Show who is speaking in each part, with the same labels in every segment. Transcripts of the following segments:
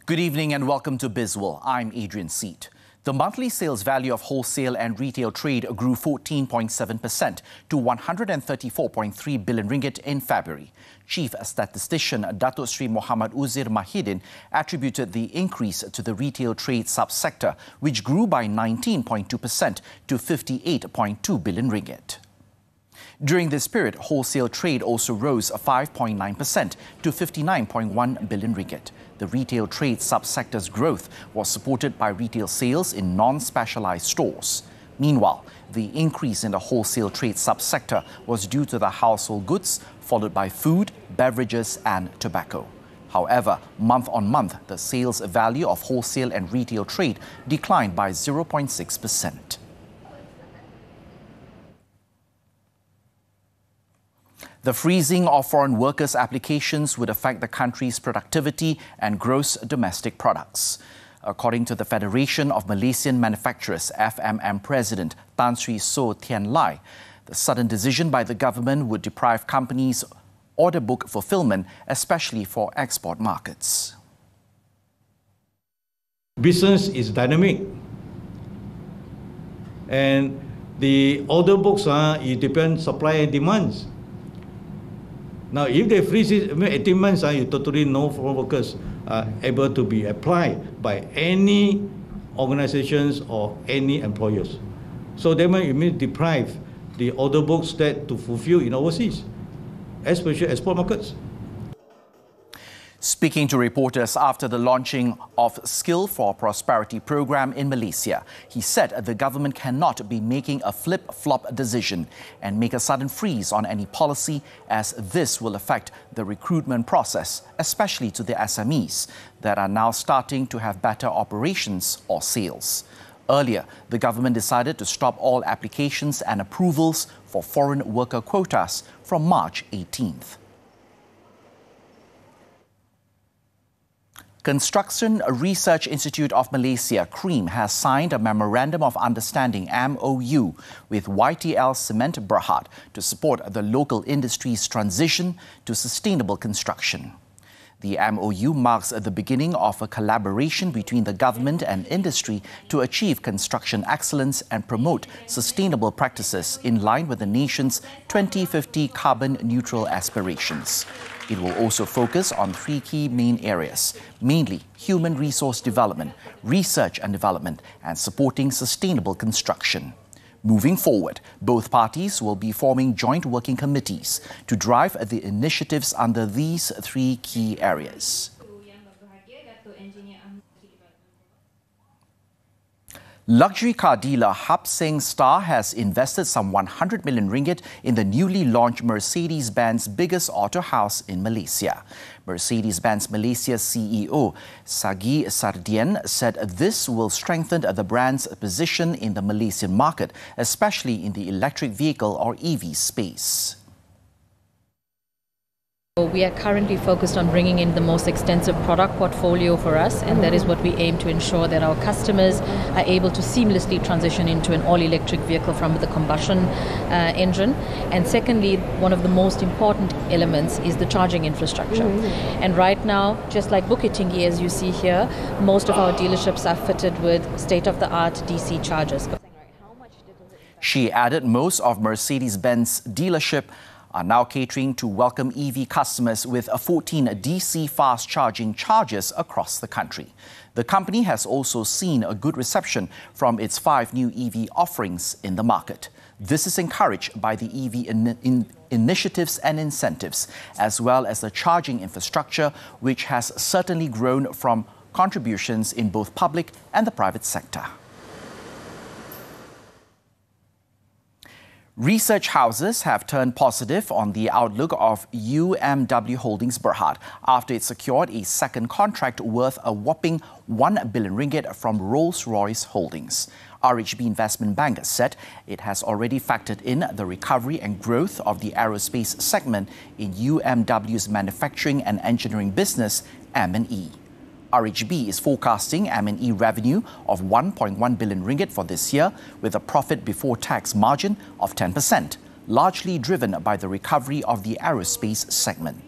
Speaker 1: Good evening and welcome to Bizworld. I'm Adrian Seet. The monthly sales value of wholesale and retail trade grew 14.7% to 134.3 billion ringgit in February. Chief Statistician Datuk Sri Muhammad Uzir Mahidin attributed the increase to the retail trade subsector, which grew by 19.2% to 58.2 billion ringgit. During this period, wholesale trade also rose 5.9% to 59.1 billion ringgit. The retail trade subsector's growth was supported by retail sales in non-specialized stores. Meanwhile, the increase in the wholesale trade subsector was due to the household goods, followed by food, beverages and tobacco. However, month on month, the sales value of wholesale and retail trade declined by 0.6%. The freezing of foreign workers' applications would affect the country's productivity and gross domestic products. According to the Federation of Malaysian Manufacturers, FMM President Tan Sri So Tian Lai, the sudden decision by the government would deprive companies order book fulfillment, especially for export markets.
Speaker 2: Business is dynamic, and the order books it depends supply and demands. Now, if they freeze it, 18 months, you totally know foreign workers are able to be applied by any organizations or any employers. So they might deprive the order books that to fulfill in overseas, especially export markets.
Speaker 1: Speaking to reporters after the launching of Skill for Prosperity program in Malaysia, he said the government cannot be making a flip-flop decision and make a sudden freeze on any policy, as this will affect the recruitment process, especially to the SMEs that are now starting to have better operations or sales. Earlier, the government decided to stop all applications and approvals for foreign worker quotas from March 18th. Construction Research Institute of Malaysia, CREAM, has signed a Memorandum of Understanding MOU with YTL Cement Berhad to support the local industry's transition to sustainable construction. The MOU marks the beginning of a collaboration between the government and industry to achieve construction excellence and promote sustainable practices in line with the nation's 2050 carbon neutral aspirations. It will also focus on three key main areas, mainly human resource development, research and development, and supporting sustainable construction. Moving forward, both parties will be forming joint working committees to drive the initiatives under these three key areas. Luxury car dealer Seng Star has invested some 100 million ringgit in the newly launched Mercedes-Benz biggest Autohaus in Malaysia. Mercedes-Benz Malaysia CEO Sagi Sardian said this will strengthen the brand's position in the Malaysian market, especially in the electric vehicle or EV space.
Speaker 3: We are currently focused on bringing in the most extensive product portfolio for us, and that is what we aim to ensure that our customers are able to seamlessly transition into an all-electric vehicle from the combustion engine. And secondly, one of the most important elements is the charging infrastructure. And right now, just like Bukit Tinggi, as you see here, most of our dealerships are fitted with state-of-the-art DC chargers.
Speaker 1: She added most of Mercedes-Benz dealership are now catering to welcome EV customers with 14 DC fast charging chargers across the country. The company has also seen a good reception from its 5 new EV offerings in the market. This is encouraged by the EV initiatives and incentives, as well as the charging infrastructure, which has certainly grown from contributions in both public and the private sector. Research houses have turned positive on the outlook of UMW Holdings Berhad after it secured a second contract worth a whopping 1 billion ringgit from Rolls-Royce Holdings. RHB Investment Bank said it has already factored in the recovery and growth of the aerospace segment in UMW's manufacturing and engineering business, M&E. RHB is forecasting M&E revenue of 1.1 billion ringgit for this year, with a profit before tax margin of 10%, largely driven by the recovery of the aerospace segment.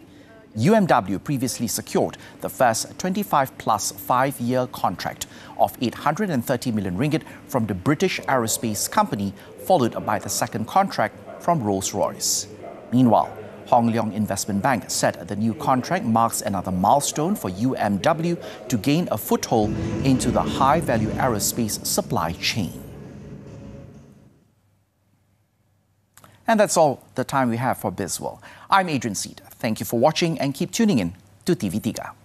Speaker 1: UMW previously secured the first 25-plus 5-year contract of 830 million ringgit from the British aerospace company, followed by the second contract from Rolls-Royce. Meanwhile, Hong Leong Investment Bank said the new contract marks another milestone for UMW to gain a foothold into the high-value aerospace supply chain. And that's all the time we have for Bizworld. I'm Adrian Seet. Thank you for watching and keep tuning in to TV3.